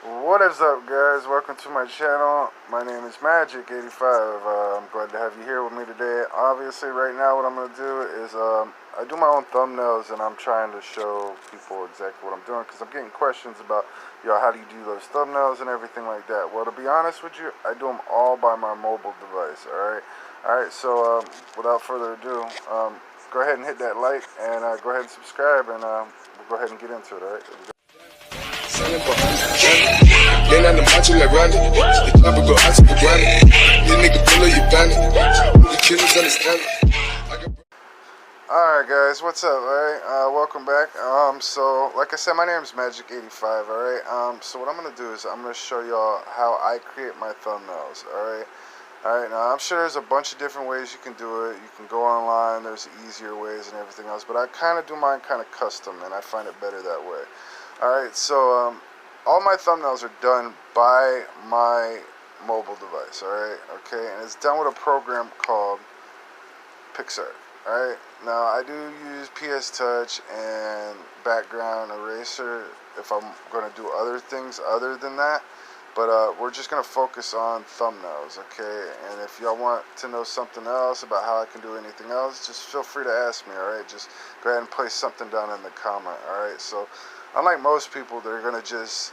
What is up, guys? Welcome to my channel. My name is Magic85. I'm glad to have you here with me today. Obviously, right now what I'm going to do is I do my own thumbnails, and I'm trying to show people exactly what I'm doing because I'm getting questions about, how do you do those thumbnails and everything like that. Well, to be honest with you, I do them all by my mobile device, Alright, so without further ado, go ahead and hit that like and go ahead and subscribe, and we'll go ahead and get into it, alright? Then on the macho like Randy, the chopper go out to the granny. This nigga pull up your bandit. The killers understand it. Alright guys, what's up, alright? Welcome back. So like I said, my name is Magic85, alright? So what I'm gonna do is I'm gonna show y'all how I create my thumbnails, alright? Alright, now I'm sure there's a bunch of different ways you can do it. You can go online, there's easier ways and everything else, but I kinda do mine kinda custom, and I find it better that way. Alright, so all my thumbnails are done by my mobile device, alright? Okay, and it's done with a program called Pixar. Alright, now I do use PS Touch and background eraser if I'm going to do other things other than that, but we're just going to focus on thumbnails, okay? And if y'all want to know something else about how I can do anything else, just feel free to ask me, alright? Just go ahead and place something down in the comment, alright? So unlike most people, they're going to just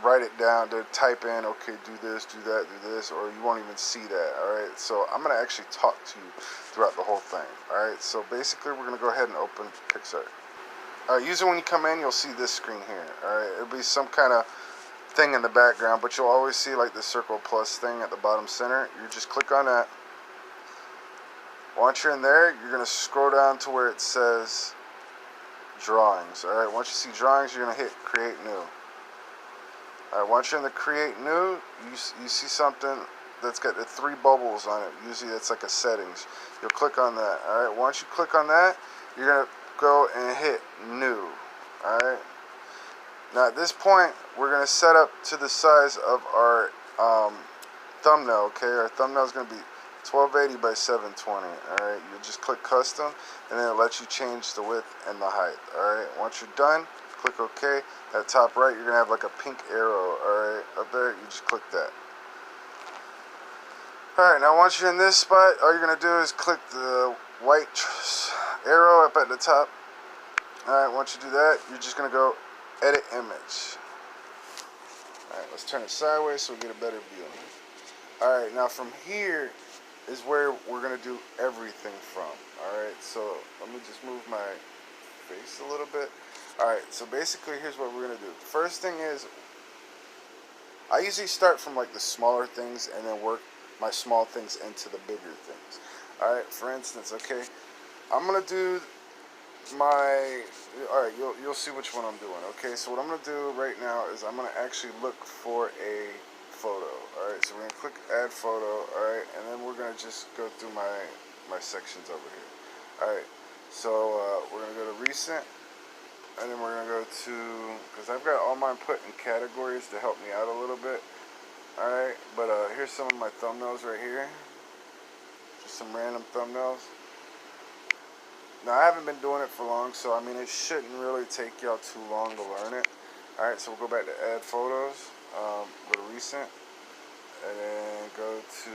write it down, to type in, okay, do this, do that, do this, or you won't even see that, alright? So I'm going to actually talk to you throughout the whole thing, alright? So basically, we're going to go ahead and open Pixar. Usually when you come in, you'll see this screen here, alright? It'll be some kind of thing in the background, but you'll always see like the circle plus thing at the bottom center. You just click on that. Once you're in there, you're going to scroll down to where it says drawings, alright? Once you see drawings, you're going to hit create new. Alright, once you're in the create new, you see something that's got the 3 bubbles on it. Usually that's like a settings. You'll click on that. Alright, once you click on that, you're going to go and hit new. Alright, now at this point, we're going to set up to the size of our thumbnail. Okay, our thumbnail is going to be 1280 by 720. Alright, you just click custom, and then it'll let you change the width and the height. Alright, once you're done, click OK. At the top right, you're going to have like a pink arrow, alright, up there. You just click that. Alright, now once you're in this spot, all you're going to do is click the white arrow up at the top. Alright, once you do that, you're just going to go edit image. Alright, let's turn it sideways so we get a better view. Alright, now from here is where we're going to do everything from. Alright, so let me just move my face a little bit. Alright, so basically here's what we're going to do. First thing is, I usually start from like the smaller things and then work my small things into the bigger things. Alright, for instance, okay, I'm going to do my, alright, you'll see which one I'm doing. Okay, so what I'm going to do right now is I'm going to actually look for a photo. Alright, so we're going to click add photo, alright, and then we're going to just go through my sections over here. Alright, so we're going to go to recent. And then we're going to go to, because I've got all mine put in categories to help me out a little bit. Alright, but here's some of my thumbnails right here. Just some random thumbnails. Now, I haven't been doing it for long, so I mean, it shouldn't really take y'all too long to learn it. Alright, so we'll go back to add photos, go to recent, and then go to,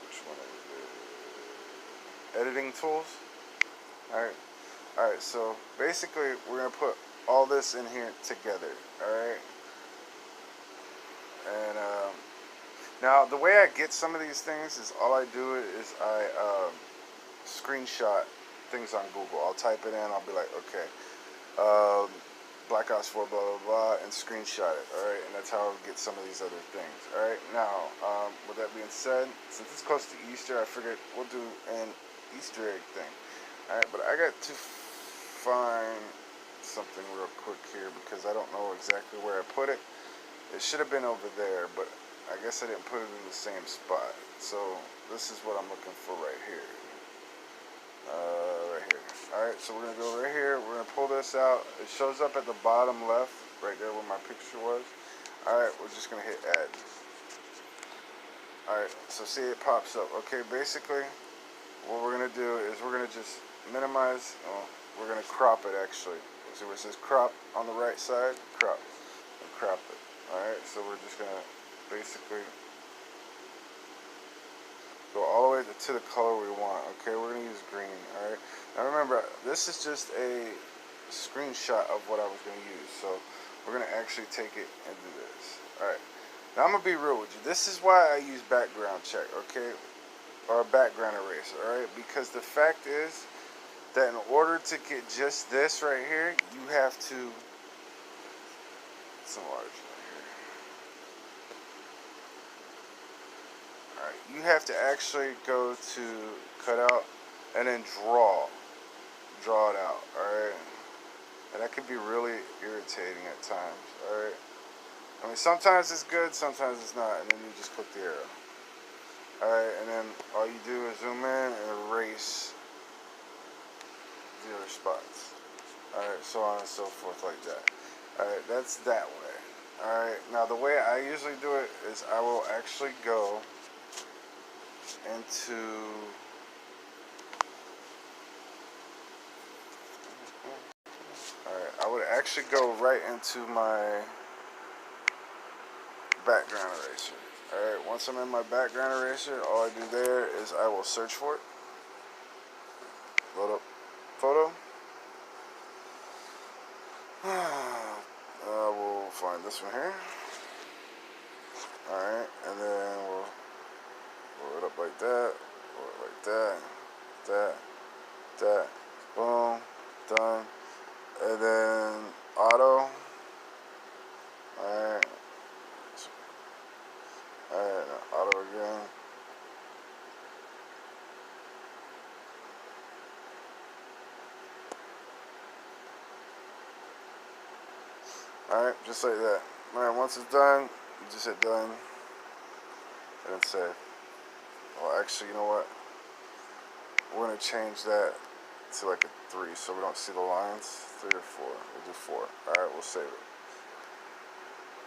which one is it? Editing tools. Alright, so basically we're going to put all this in here together, alright? And now the way I get some of these things is all I do is I screenshot things on Google. I'll type it in, I'll be like, okay, Black Ops 4 blah blah blah, and screenshot it, alright? And that's how I'll get some of these other things, alright? Now, with that being said, since it's close to Easter, I figured we'll do an Easter egg thing. Alright, but I got to find something real quick here because I don't know exactly where I put it. It should have been over there, but I guess I didn't put it in the same spot. So this is what I'm looking for right here. Right here. Alright, so we're going to go right here. We're going to pull this out. It shows up at the bottom left, right there where my picture was. Alright, we're just going to hit add. Alright, so see it pops up. Okay, basically what we're going to do is we're going to just minimize, we're going to crop it actually. See where it says crop on the right side? Crop. crop it. Alright, so we're just going to basically go all the way to the color we want. Okay, we're going to use green. Alright, now remember, this is just a screenshot of what I was going to use. So we're going to actually take it and do this. Alright, now I'm going to be real with you. This is why I use background check, okay? Or background eraser, alright? Because the fact is that in order to get just this right here, you have to, it's enlarged right here. Alright, you have to actually go to cut out and then draw it out, alright? And that can be really irritating at times, alright? I mean, sometimes it's good, sometimes it's not, and then you just click the arrow. Alright, and then all you do is zoom in and erase the other spots. Alright, so on and so forth like that. Alright, that's that way. Alright, now the way I usually do it is I will actually go into I would actually go right into my background eraser. Alright, once I'm in my background eraser, all I do there is I will search for it. Load up photo. We'll find this one here. Alright, and then we'll roll it up like that, roll it like that, that, boom, done. And then auto. Alright, auto again. Alright, just like that. Alright, once it's done, you just hit done and save. Well, actually, you know what? We're going to change that to like a 3 so we don't see the lines. 3 or 4. We'll do 4. Alright, we'll save it.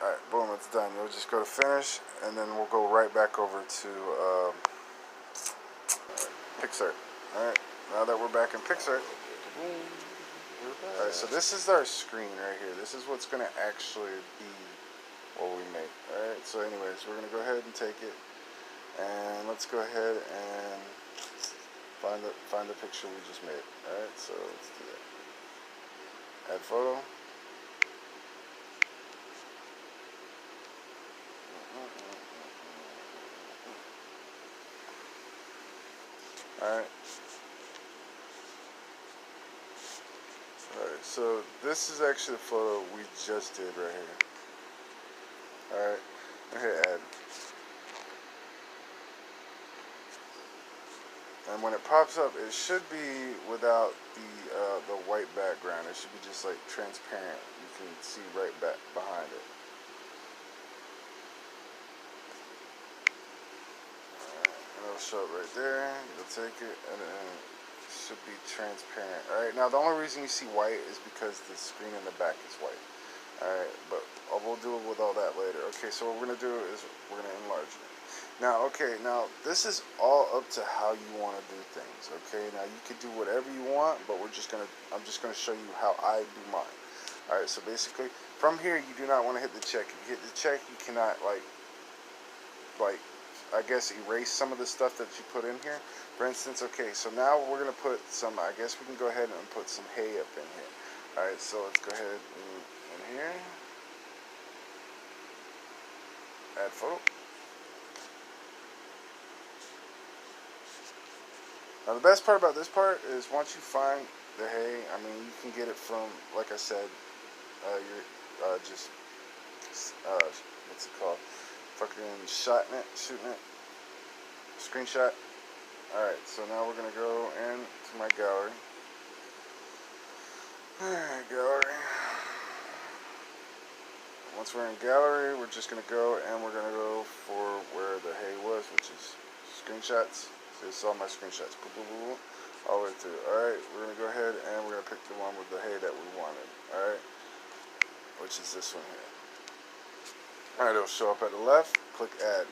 Alright, boom, it's done. You'll just go to finish, and then we'll go right back over to PixArt. Alright, now that we're back in PixArt, alright, so this is our screen right here. This is what's going to actually be what we make. Alright, so anyways, we're going to go ahead and take it, and let's go ahead and find the picture we just made. Alright, so let's do that. Add photo. Alright. Alright, so this is actually the photo we just did right here. Alright, hit add. And when it pops up, it should be without the white background. It should be just like transparent. You can see right back behind it. It'll show it right there. You'll take it, and then it should be transparent. Alright, now the only reason you see white is because the screen in the back is white. Alright, but we'll deal with all that later. Okay, so what we're going to do is we're going to enlarge it. Now, okay, now this is all up to how you want to do things. Okay, now you can do whatever you want, but I'm just gonna show you how I do mine. Alright, so basically, from here you do not want to hit the check. If you hit the check, you cannot like I guess erase some of the stuff that you put in here. For instance, okay, so now we're gonna put some, I guess we can go ahead and put some hay up in here. Alright, so let's go ahead and in here. Add photo. Now the best part about this part is once you find the hay, I mean, you can get it from, like I said, what's it called? Fucking shooting it, screenshot. Alright, so now we're going to go into my gallery. Alright, gallery. Once we're in gallery, we're just going to go and we're going to go for where the hay was, which is screenshots. So this is all my screenshots. Boop, boop, boop, boop, all the way through. Alright, we're going to go ahead and we're going to pick the one with the hay that we wanted. Alright, which is this one here. Alright, it'll show up at the left. Click add.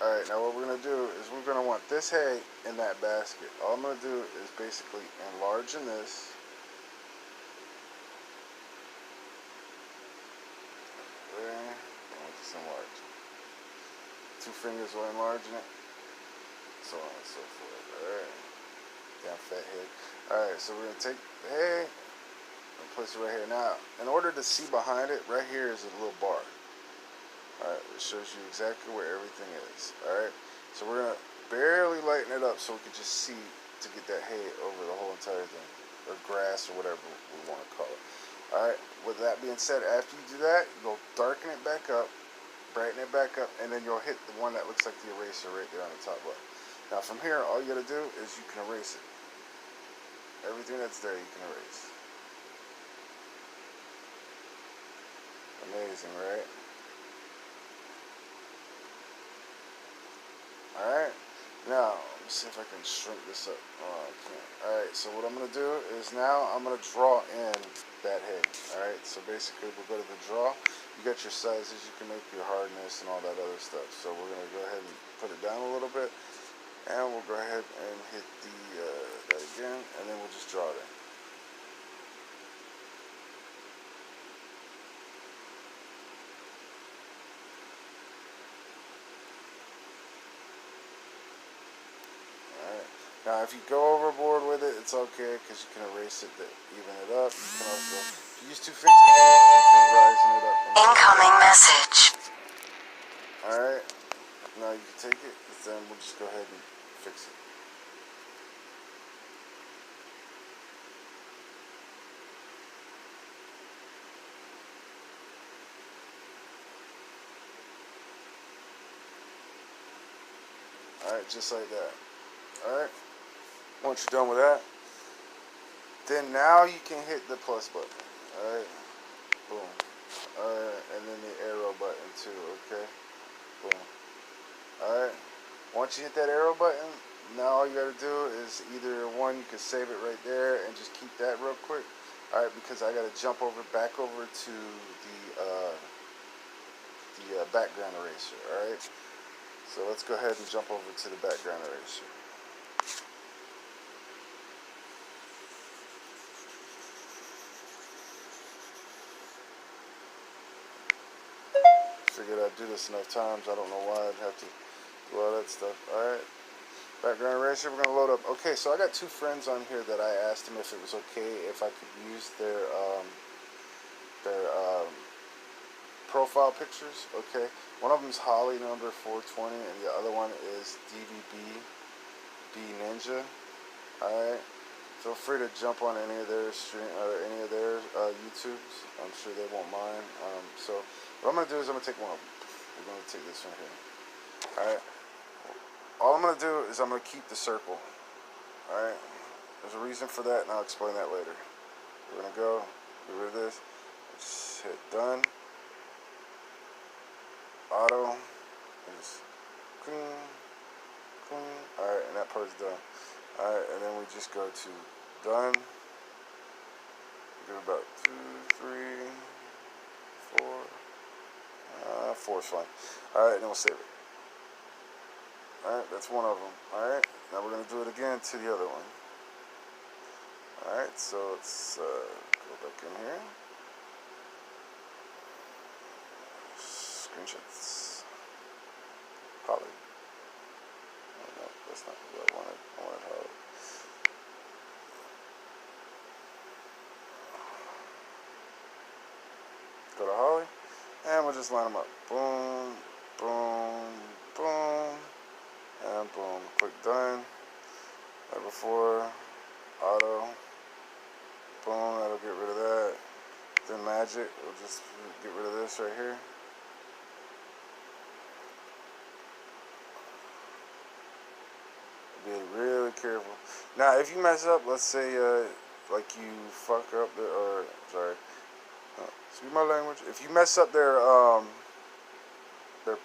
Alright, now what we're going to do is we're going to want this hay in that basket. All I'm going to do is basically enlarge in this. There. 2 fingers will enlarge it. So on and so forth. Alright. Damn fat head. Alright, so we're going to take the head and place it right here. Now, in order to see behind it, right here is a little bar. Alright, it shows you exactly where everything is. Alright, so we're going to barely lighten it up so we can just see to get that head over the whole entire thing. Or grass or whatever we want to call it. Alright, with that being said, after you do that, you'll darken it back up, brighten it back up, and then you'll hit the one that looks like the eraser right there on the top left. Now from here, all you got to do is you can erase it. Everything that's there you can erase. Amazing, right? Alright, now let me see if I can shrink this up. Oh, I can't. Alright, so what I'm going to do is now I'm going to draw in that head. Alright, so basically we'll go to the draw. You got your sizes, you can make your hardness and all that other stuff. So we're going to go ahead and put it down a little bit. And we'll go ahead and hit the that again, and then we'll just draw it in. Alright, now if you go overboard with it, it's okay, because you can erase it to even it up. You can also, if you use 2 fingers, you can rise it up. Incoming message. Alright, now you can take it, then we'll just go ahead and fix it. Alright, just like that. Alright, once you're done with that, then now you can hit the plus button. Alright, boom. Alright, and then the arrow button too, okay? Boom. Alright, once you hit that arrow button, now all you gotta do is either one, you can save it right there and just keep that real quick. Alright, because I gotta jump back over to the background eraser, alright? So let's go ahead and jump over to the background eraser. Figured I'd do this enough times. I don't know why I'd have to do all that stuff. Alright. Background eraser, we're going to load up. Okay, so I got 2 friends on here that I asked them if it was okay if I could use their profile pictures. Okay. One of them is Holly number 420 and the other one is DVB Ninja. Alright. Feel free to jump on any of their stream or any of their YouTubes. I'm sure they won't mind. So what I'm going to do is I'm going to take one of them. We're going to take this one here. Alright. All I'm going to do is I'm going to keep the circle. Alright. There's a reason for that and I'll explain that later. We're going to go, get rid of this. Just hit done. Auto. And just clean. Alright, and that part's done. Alright, and then we just go to done. Give it about 2, 3, 4. 4 is fine. Alright, then we'll save it. Alright, that's one of them. Alright, now we're going to do it again to the other one. Alright, so let's go back in here. Screenshots. Holly. Oh, no, that's not what I wanted. I wanted Holly. Go to Holly, and we'll just line them up. Boom, boom, boom, and boom. Click done. Like before, auto. Boom, that'll get rid of that. Then magic, we'll just get rid of this right here. Be really careful. Now, if you mess up, let's say, like you fuck up, excuse my language. If you mess up their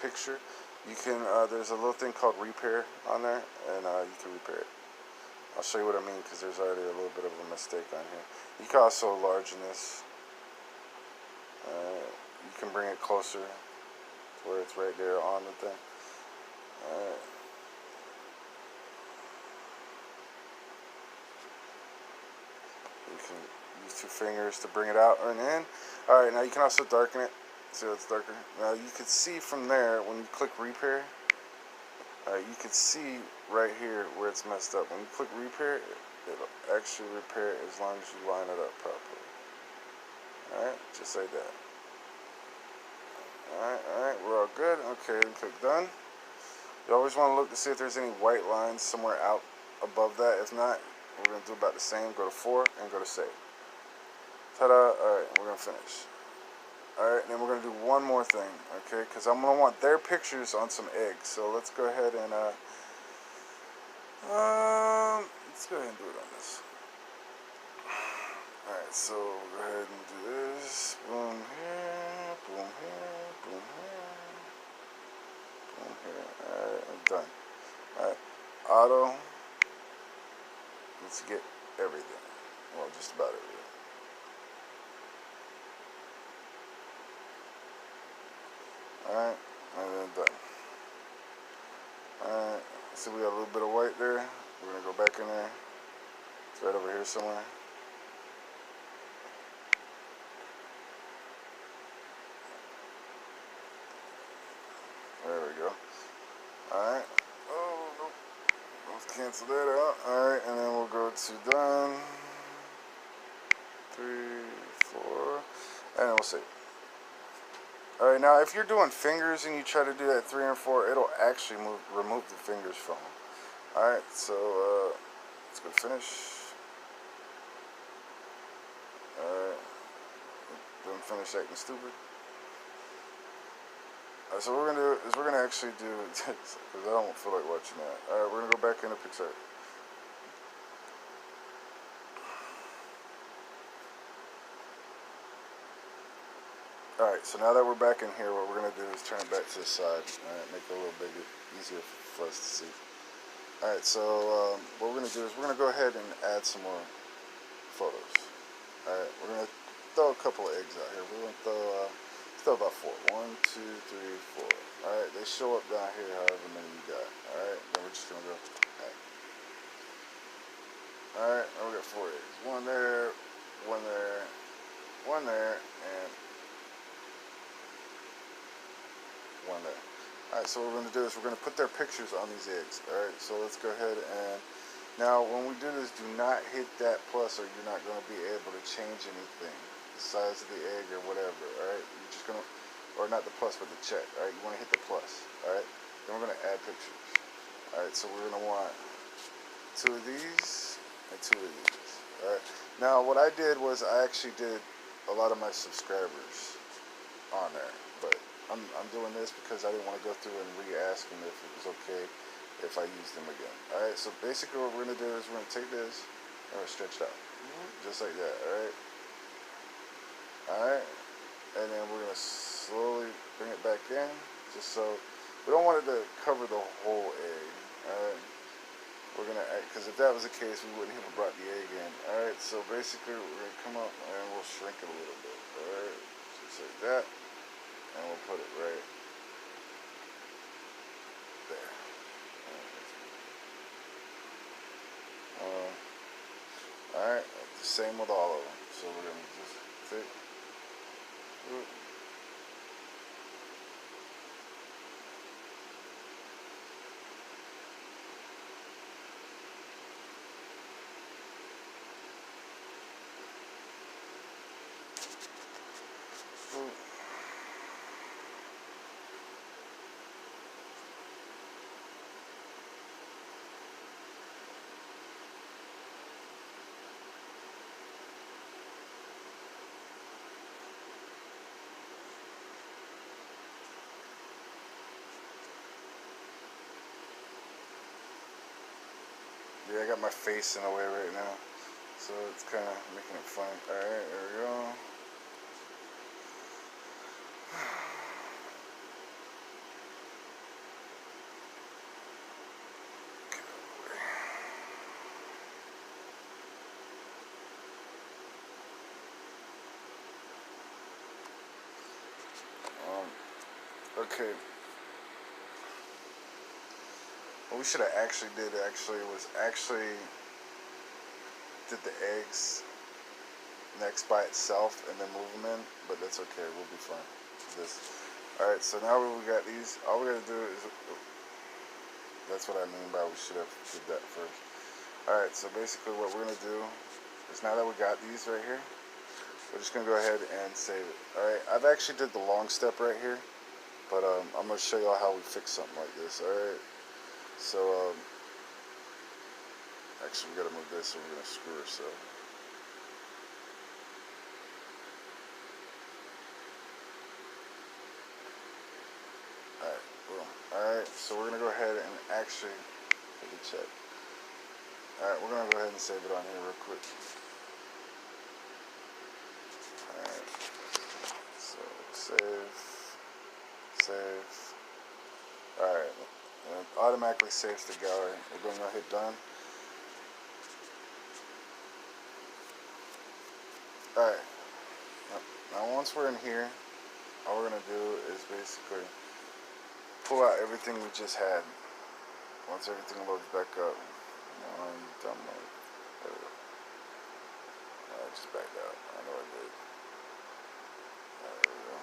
picture, you can. There's a little thing called repair on there, and you can repair it. I'll show you what I mean because there's already a little bit of a mistake on here. You can also largen this. You can bring it closer to where it's right there on the thing. You can use 2 fingers to bring it out and in. Alright, now you can also darken it. See how it's darker? Now you can see from there, when you click repair, you can see right here where it's messed up. When you click repair, it'll actually repair it as long as you line it up properly. Alright, just like that. Alright, we're all good. Okay, then click done. You always want to look to see if there's any white lines somewhere out above that. If not, we're going to do about the same. Go to 4 and go to save. Ta-da. Alright, we're going to finish. Alright, and then we're going to do one more thing, okay? Because I'm going to want their pictures on some eggs. So let's go ahead and, let's go ahead and do it on this. Alright, so go ahead and do this. Boom here, boom here, boom here, boom here. Alright, I'm done. Alright, auto. Let's get everything. Well, just about everything. Alright, and then done. Alright, so we got a little bit of white there. We're going to go back in there. It's right over here somewhere. There we go. Alright. Oh, nope. Let's cancel that out. Alright, and then we'll go to done. 3, 4. And then we'll save. Alright, now if you're doing fingers and you try to do that 3 and 4, it'll actually remove the fingers from them. Alright, so let's go finish. Alright. Don't finish acting stupid. Alright, so what we're going to do is we're going to actually do this, because I don't feel like watching that. Alright, we're going to go back into Pixar. Alright, so now that we're back in here, what we're going to do is turn it back to the side. Alright, make it a little bigger, easier for us to see. Alright, so what we're going to do is we're going to go ahead and add some more photos. Alright, we're going to throw a couple of eggs out here. We're going to throw about 4. 1, 2, 3, 4. Alright, they show up down here however many you got. Alright, then we're just going to go back. Alright, now we got 4 eggs. 1 there, 1 there, 1 there, and 1 there. Alright, so what we're going to do is we're going to put their pictures on these eggs. Alright, so let's go ahead and now when we do this, do not hit that plus or you're not going to be able to change anything. The size of the egg or whatever. Alright, you're just going to, or not the plus but the check. Alright, you want to hit the plus. Alright, then we're going to add pictures. Alright, so we're going to want 2 of these and 2 of these. Alright, now what I did was I actually did a lot of my subscribers on there, but I'm doing this because I didn't want to go through and re-ask them if it was okay if I used them again. Alright, so basically what we're going to do is we're going to take this and we're going to stretch it out. Just like that, alright? Alright, and then we're going to slowly bring it back in, just so, we don't want it to cover the whole egg, alright? We're going to, because if that was the case, we wouldn't have brought the egg in. Alright, so basically we're going to come up and we'll shrink it a little bit, alright? Just like that. And we'll put it right there. Alright, the same with all of them. So we're going to just take. Yeah, I got my face in the way right now, so it's kind of making it funny. Alright, there we go. Okay. What we should have actually did was did the eggs next by itself and then move them in, but that's okay, we'll be fine with this. Alright, so now we got these. All we gotta do is, that's what I mean by we should have did that first. Alright, so basically what we're gonna do is, now that we got these right here, we're just gonna go ahead and save it. Alright, I've actually did the long step right here, but I'm gonna show y'all how we fix something like this. Alright, so actually we gotta move this, so we're gonna screw ourselves. Alright, boom. Alright, so we're gonna go ahead and actually take a check. Alright, we're gonna go ahead and save it on here real quick. Alright, so save. Alright, and it automatically saves the gallery. We're gonna hit done. Alright, now once we're in here, all we're gonna do is basically pull out everything we just had. Once everything loads back up, dumb mode. I just backed out. I know I did. There we go.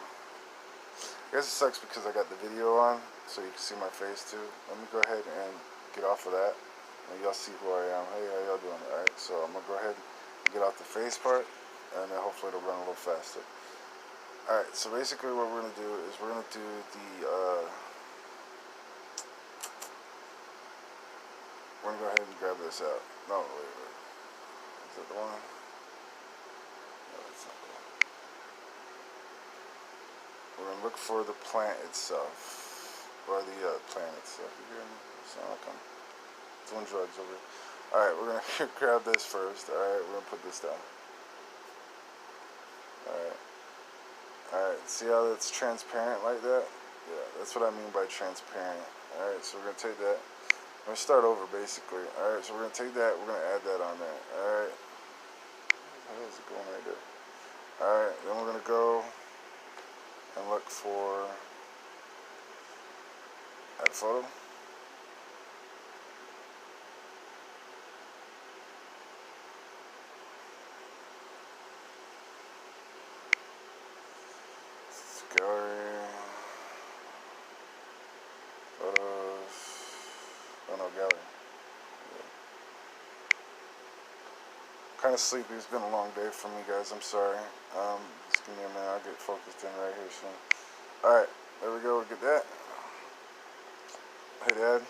I guess it sucks because I got the video on, so you can see my face too. Let me go ahead and get off of that, and y'all see who I am. Hey, how y'all doing? Alright, so I'm gonna go ahead and get off the face part, and then hopefully it'll run a little faster. Alright, so basically what we're gonna do is we're gonna do the we're gonna go ahead and grab this out. No, wait. Is that the one? No, that's not the one. We're gonna look for the plant itself, or the plant itself. You hear me? It sounds like I'm doing drugs over here. Alright, we're gonna grab this first. Alright, we're gonna put this down. Alright, see how it's transparent like that? Yeah, that's what I mean by transparent. Alright, so we're gonna take that. I'm gonna start over basically. Alright, so we're gonna take that, we're gonna add that on there. Alright. How is it going right there? Alright, then we're gonna go and look for add photo. Gallery. Photos. Oh no, gallery. Kind of sleepy. It's been a long day for me, guys. I'm sorry. Just give me a minute. I'll get focused in right here soon. Alright, there we go. We'll get that. Hey, Dad.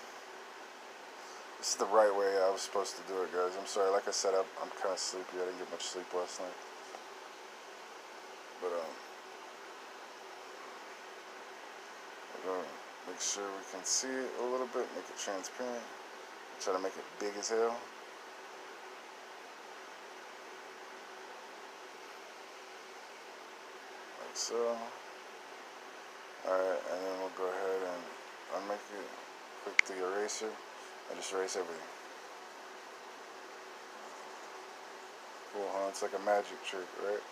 This is the right way I was supposed to do it, guys. I'm sorry. Like I said, I'm kind of sleepy. I didn't get much sleep last night. But, we're going to make sure we can see it a little bit. Make it transparent. Try to make it big as hell. So, alright, and then we'll go ahead and unmake it, click the eraser, and just erase everything. Cool, huh? It's like a magic trick, right?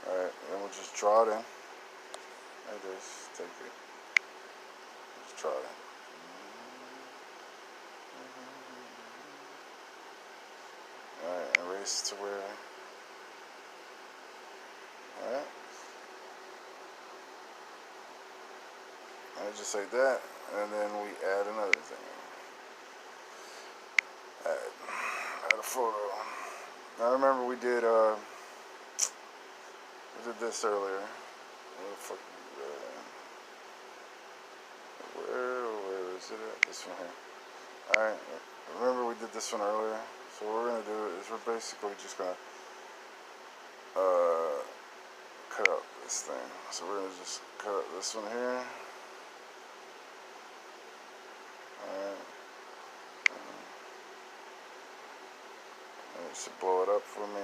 Alright, then we'll just draw it in. There it is, take it. Just draw it in. Alright, erase to where, alright, and just like that, and then we add another thing, add a photo. Now remember we did this earlier. Where the fuck is that? Where is it at? This one here. Alright, remember we did this one earlier? So what we're going to do is we're basically just going to cut out this thing. So we're going to just cut out this one here. Alright. And it should blow it up for me.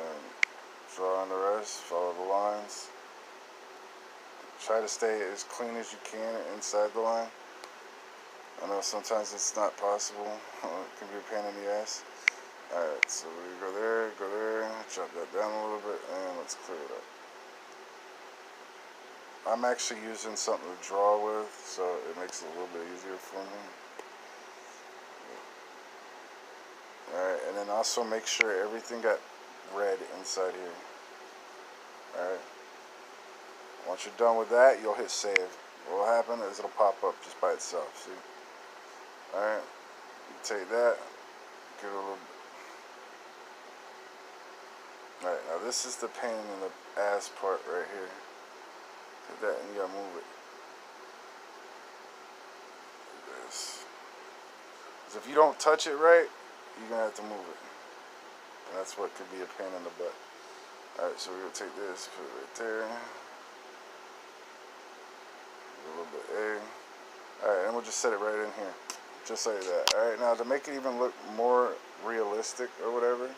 And draw on the rest. Follow the lines. Try to stay as clean as you can inside the line. I know sometimes it's not possible. It can be a pain in the ass. Alright, so we go there, drop that down a little bit, and let's clear it up. I'm actually using something to draw with, so it makes it a little bit easier for me. and then also make sure everything got red inside here. Alright. Once you're done with that, you'll hit save. What will happen is it'll pop up just by itself. See? Alright. You take that. Give it a little. Alright, now this is the pain in the ass part right here. Take that and you gotta move it. Like this. Because if you don't touch it right, you're gonna have to move it. And that's what could be a pain in the butt. Alright, so we're gonna take this, put it right there. A little bit A. Alright, and we'll just set it right in here. Just like that. Alright, now to make it even look more realistic or whatever,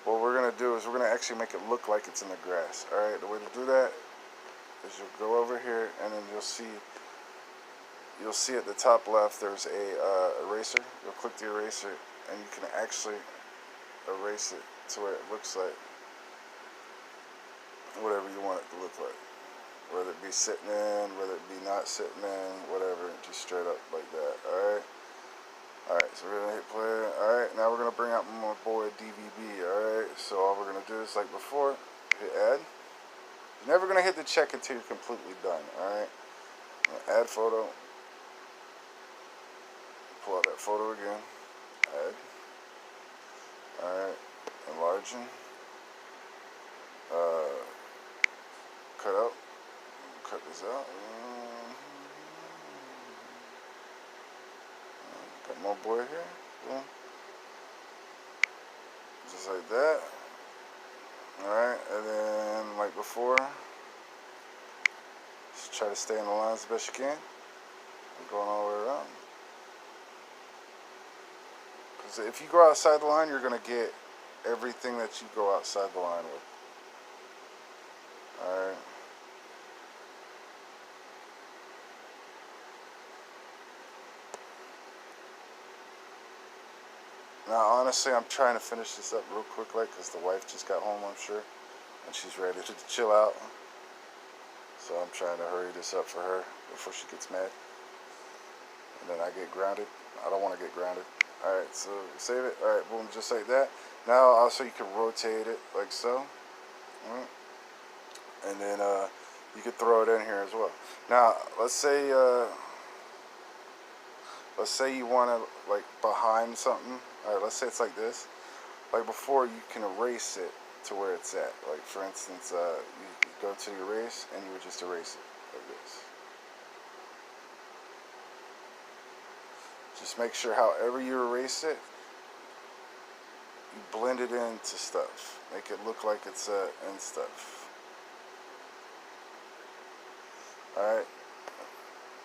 what we're going to do is we're going to actually make it look like it's in the grass. Alright, the way to do that is you'll go over here and then you'll see at the top left there's a eraser. You'll click the eraser and you can actually erase it to where it looks like whatever you want it to look like. Whether it be sitting in, whether it be not sitting in, whatever, just straight up like that. Alright? Alright, so we're going to hit play. Alright, now we're going to bring out my boy DVB. Alright, so all we're going to do is like before, hit add. You're never going to hit the check until you're completely done. Alright, add photo. Pull out that photo again. Add. Alright, enlarging. Cut out. Cut this out. Got my boy here. Boom. Just like that. Alright, and then like before, just try to stay in the lines as best you can. I'm going all the way around. Because if you go outside the line, you're going to get everything that you go outside the line with. Alright. Now, honestly, I'm trying to finish this up real quick, because the wife just got home, I'm sure, and she's ready to chill out. So I'm trying to hurry this up for her before she gets mad. And then I get grounded. I don't want to get grounded. Alright, so save it. Alright, boom, just like that. Now, also, you can rotate it like so. Alright. And then you could throw it in here as well. Now, let's say you want to, like, behind something. Alright, let's say it's like this. Like before, you can erase it to where it's at. Like, for instance, you go to erase, and you would just erase it like this. Just make sure however you erase it, you blend it into stuff. Make it look like it's in stuff. Alright?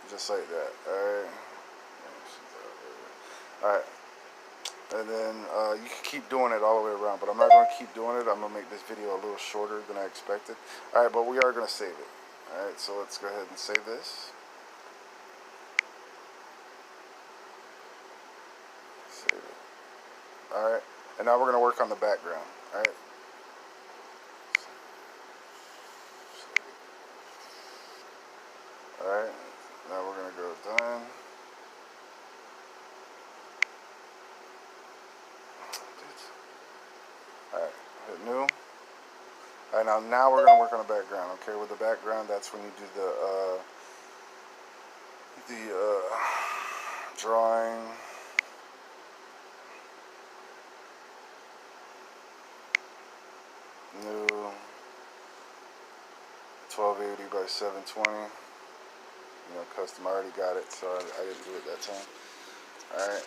Just like that. Alright? Alright. And then you can keep doing it all the way around, but I'm not going to keep doing it. I'm going to make this video a little shorter than I expected. Alright, but we are going to save it. Alright, so let's go ahead and save this. Save it. Alright, and now we're going to work on the background. Alright. Alright, now we're going to go done. Alright, hit new. Alright, now we're going to work on the background, okay? With the background, that's when you do the drawing. New 1280 by 720. You know, custom, I already got it, so I didn't do it that time. Alright,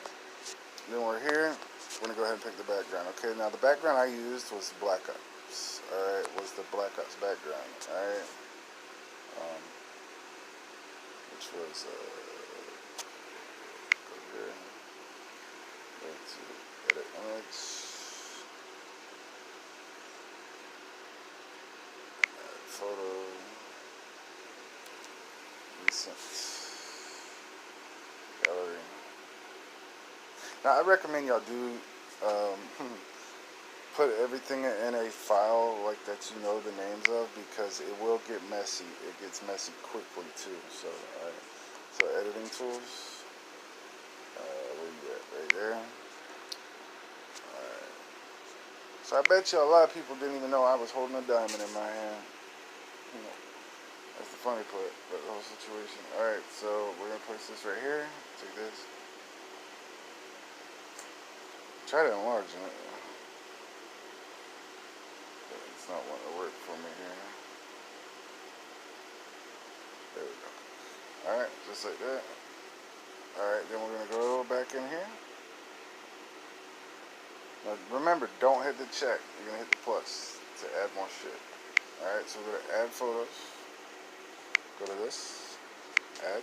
then we're here. We're going to go ahead and pick the background. Okay, now the background I used was Black Ops. Alright, was the Black Ops background. Alright. Which was, go here. Go to edit image. Add photo. Recent. Gallery. Now, I recommend y'all do put everything in a file like that you know the names of, because it will get messy. It gets messy quickly too. So, alright. So editing tools. Where you at? Right there. Alright. So I bet you a lot of people didn't even know I was holding a diamond in my hand. You know, that's the funny part about the whole situation. Alright, so we're gonna place this right here. Take this. Try to enlarge it. But it's not wanting to work for me here. There we go. Alright, just like that. Alright, then we're gonna go back in here. Now remember, don't hit the check. You're gonna hit the plus to add more shit. Alright, so we're gonna add photos. Go to this. Add.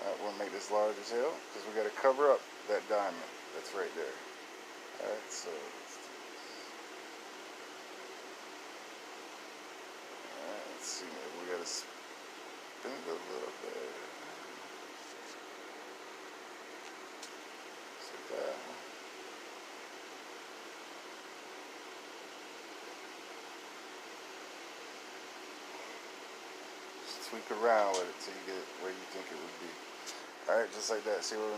Alright, we'll make this large as hell because we gotta cover up that diamond that's right there. Alright, so let's see. We gotta spin it a little bit. Just like that. Tweak around with it till you get it where you think it would be. Alright, just like that. See where we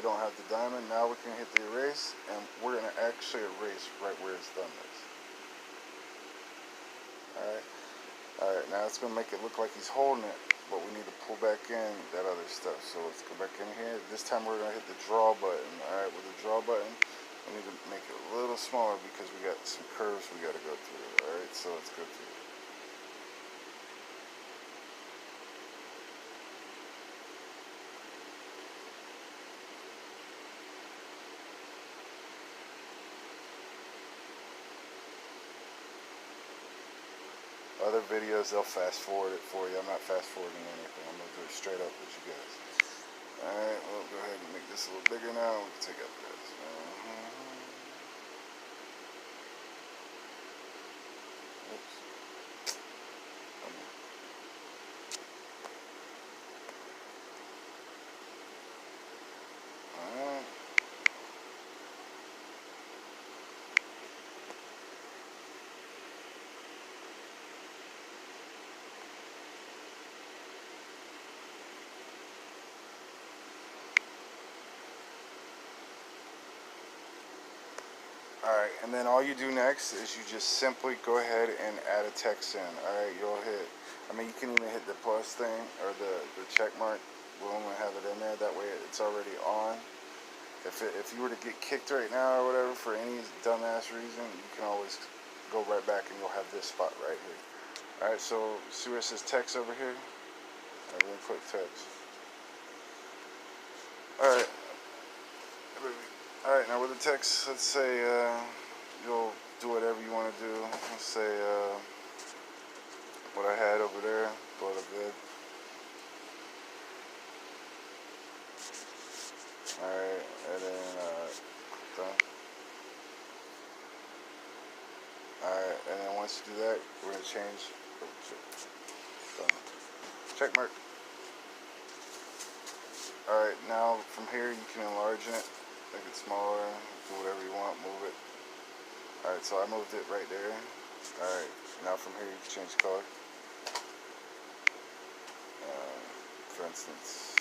don't have the diamond. Now we can hit the erase, and we're going to actually erase right where his thumb is. Alright, now it's going to make it look like he's holding it, but we need to pull back in that other stuff. So let's go back in here. This time we're going to hit the draw button. Alright, with the draw button, we need to make it a little smaller because we got some curves we got to go through. Alright, so let's go through. Other videos, they'll fast forward it for you. I'm not fast forwarding anything. I'm going to do it straight up with you guys. Alright, we'll go ahead and make this a little bigger now. We can take out this. Oops. Alright. Alright, and then all you do next is you just simply go ahead and add a text in. Alright, you'll hit, you can even hit the plus thing or the check mark. We'll only have it in there. That way it's already on. If you were to get kicked right now or whatever for any dumbass reason, you can always go right back and you'll have this spot right here. Alright, so see where it says text over here? Alright, we're going to click text. Alright. Alright, now with the text, let's say you'll do whatever you want to do. Let's say what I had over there, go to bed. Alright, and then done. Alright, and then once you do that, we're going to change. Done. Check mark. Alright, now from here you can enlarge it. Make it smaller, do whatever you want, move it. Alright, so I moved it right there. Alright, now from here you can change the color. For instance,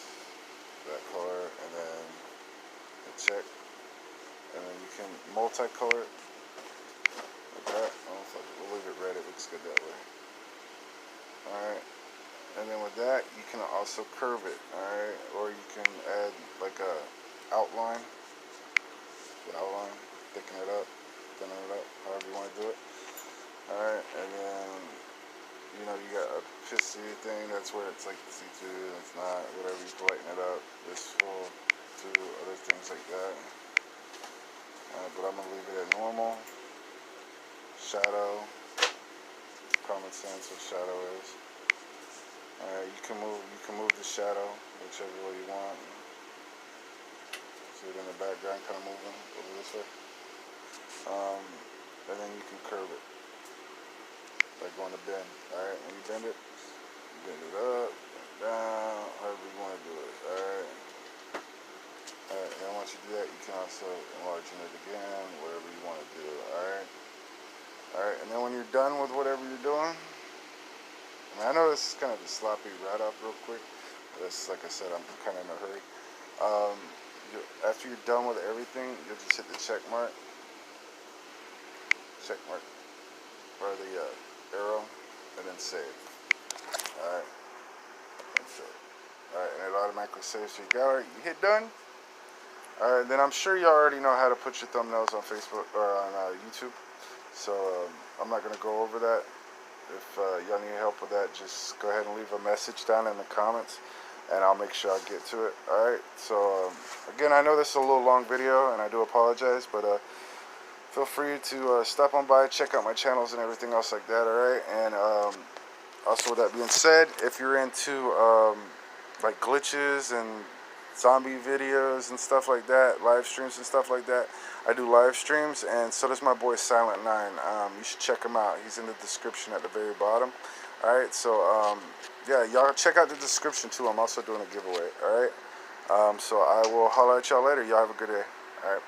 that color, and then hit check. And then you can multicolor it like that. We'll leave it red, it looks good that way. Alright, and then with that, you can also curve it, alright? Or you can add like a outline. Thicken it up, thinning it up, however you want to do it. Alright, and then you got a pissy thing, that's where it's like see-through, it's not, whatever, you can lighten it up. This will do other things like that. But I'm gonna leave it at normal. Shadow, common sense what shadow is. Alright, you can move the shadow whichever way you want. See it in the background kind of moving over this way. And then you can curve it. Like going to bend. Alright, when you bend it up, down, however you want to do it. Alright. Alright, and once you do that, you can also enlarge it again, whatever you want to do. Alright. Alright, and then when you're done with whatever you're doing, I know this is kind of a sloppy right off real quick. That's, like I said, I'm kind of in a hurry. After you're done with everything, you'll just hit the check mark. check mark or the arrow, and then save. Alright, that's it. Alright, and it automatically saves to your gallery. You hit done. Alright, then I'm sure you already know how to put your thumbnails on Facebook or on YouTube. So I'm not going to go over that. If y'all need help with that, just go ahead and leave a message down in the comments, and I'll make sure I get to it. Alright, so again, I know this is a little long video, and I do apologize, but feel free to stop on by, check out my channels and everything else like that. Alright, and also with that being said, if you're into like glitches and zombie videos and stuff like that, live streams and stuff like that, I do live streams, and so does my boy Silent9. You should check him out. He's in the description at the very bottom. Alright, so yeah, y'all check out the description too. I'm also doing a giveaway. Alright, so I will holler at y'all later. Y'all have a good day. Alright.